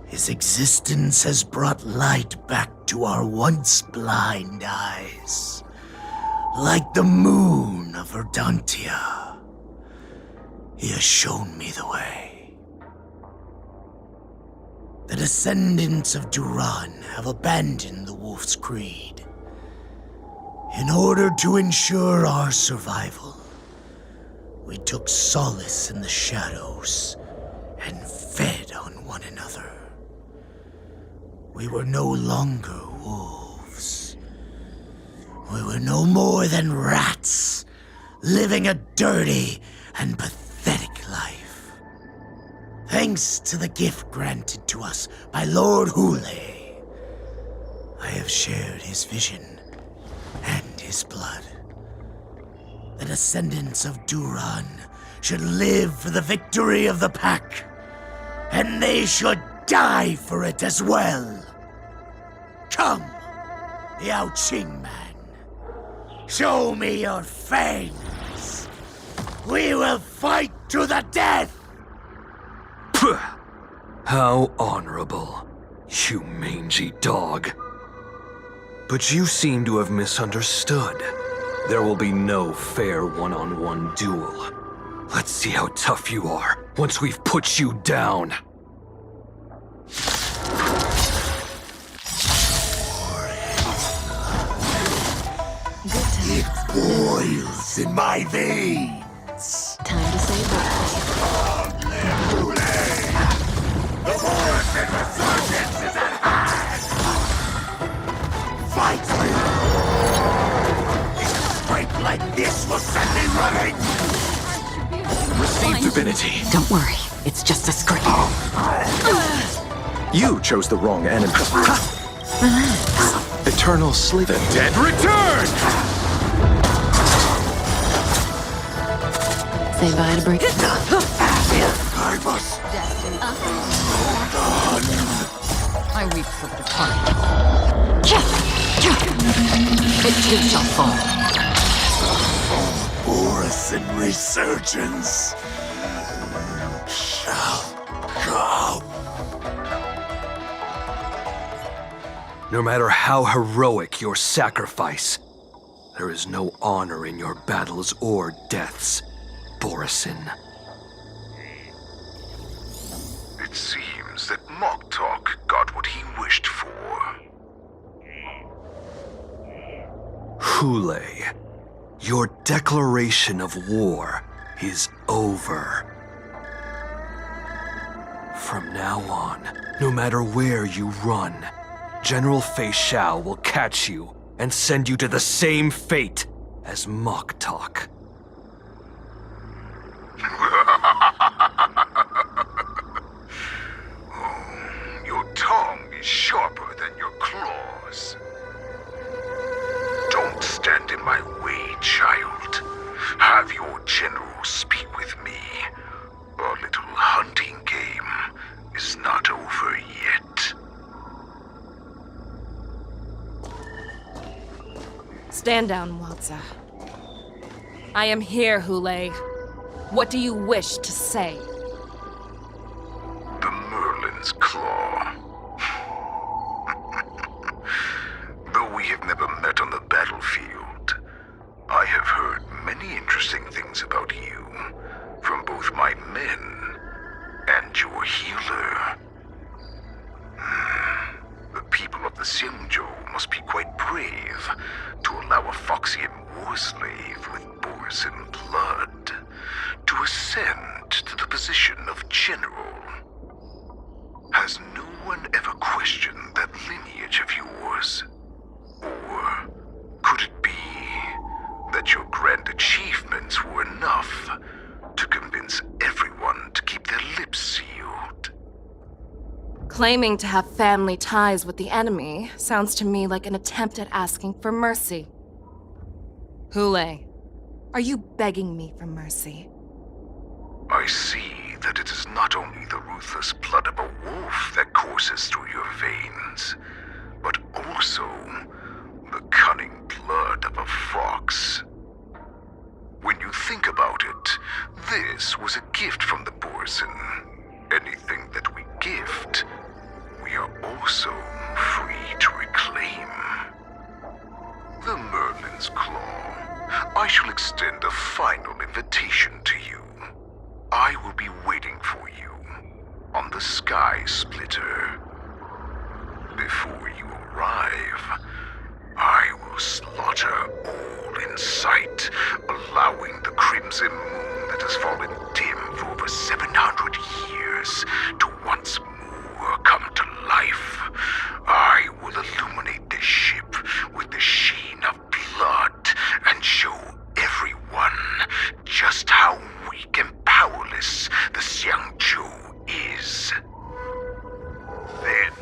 Speaker 13: his existence has brought light back to our once blind eyes, like the moon of Verdantia. He has shown me the way. The descendants of Duran have abandoned the Wolf's Creed. In order to ensure our survival, we took solace in the shadows and fed on one another. We were no longer wolves. We were no more than rats, living a dirty and pathetic life. Thanks to the gift granted to us by Lord Hule, I have shared his vision and his blood. The descendants of Duran should live for the victory of the pack, and they should die for it as well. Come, Yao Qing man. Show me your fangs. We will fight to the death!
Speaker 16: Puh! How honorable, you mangy dog. But you seem to have misunderstood. There will be no fair one-on-one duel. Let's see how tough you are once we've put you down.
Speaker 13: It boils in my veins.
Speaker 15: Time to say bye.
Speaker 13: The Morrison resurgence is at hand! Fight me! A scrape like this will send me running!
Speaker 6: Receive divinity.
Speaker 18: Don't worry, it's just a scrape.
Speaker 19: You chose the wrong enemy.
Speaker 18: Relax.
Speaker 19: Eternal sleep.
Speaker 6: The dead return!
Speaker 18: Say bye to Break.
Speaker 13: I must hold on.
Speaker 17: I weep for the departed. It too shall fall.
Speaker 13: Morrison resurgence shall come.
Speaker 16: No matter how heroic your sacrifice, there is no honor in your battles or deaths, Borison.
Speaker 9: It seems that Mock Talk got what he wished for.
Speaker 16: Hule, your declaration of war is over. From now on, no matter where you run, General Fei Xiao will catch you and send you to the same fate as Mock Talk.
Speaker 2: Stand down, Watsa. I am here, Hule. What do you wish to say?
Speaker 9: The Merlin's Claw. Though we have never met on the battlefield, I have heard many interesting things about you from both my men and your healer. The people of the Xianzhou must be quite brave to allow a Foxian war slave with Borisin blood to ascend to the position of general. Has no one ever questioned that lineage of yours? Or could it be that your grand achievements were enough to convince everyone to keep their lips sealed?
Speaker 2: Claiming to have family ties with the enemy sounds to me like an attempt at asking for mercy. Hule, are you begging me for mercy?
Speaker 9: I see that it is not only the ruthless blood of a wolf that courses through your veins, but also the cunning blood of a fox. When you think about it, this was a gift from the Borisin. Anything that we gift, we are also free to reclaim. The Merlin's Claw. I shall extend a final invitation to you. I will be waiting for you on the Sky Splitter. Before you arrive, I will slaughter all in sight, allowing the crimson moon that has fallen dim for over 700 years to once more come to life. I will illuminate this ship with the sheen of blood and show everyone just how weak and powerless the Xianzhou is. Then,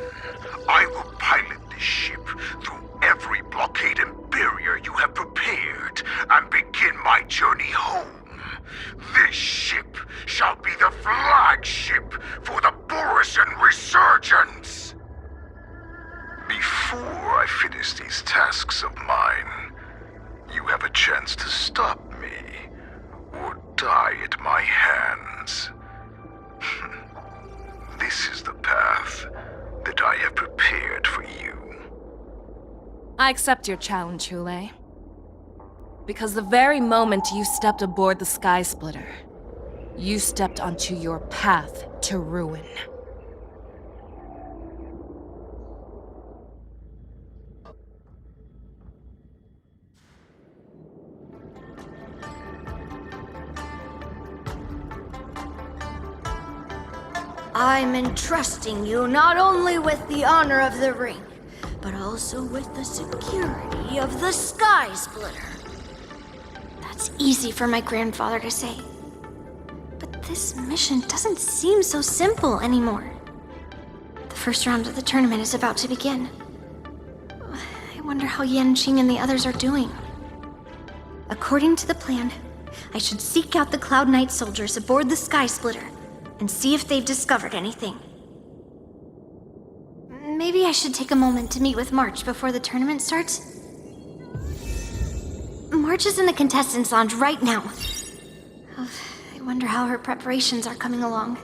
Speaker 9: I will pilot this ship through every blockade and barrier you have prepared and begin my journey home. This ship shall be the flagship for the Borisin Resurgence. Before I finish these tasks of mine, you have a chance to stop me or die at my hands. This is the path that I have prepared for you.
Speaker 2: I accept your challenge, Hule. Because the very moment you stepped aboard the Sky Splitter, you stepped onto your path to ruin.
Speaker 14: I'm entrusting you not only with the honor of the ring, but also with the security of the Sky Splitter. That's easy for my grandfather to say. But this mission doesn't seem so simple anymore. The first round of the tournament is about to begin. I wonder how Yanqing and the others are doing. According to the plan, I should seek out the Cloud Knight soldiers aboard the Sky Splitter and see if they've discovered anything. Maybe I should take a moment to meet with March before the tournament starts. March is in the contestants' lounge right now. I wonder how her preparations are coming along.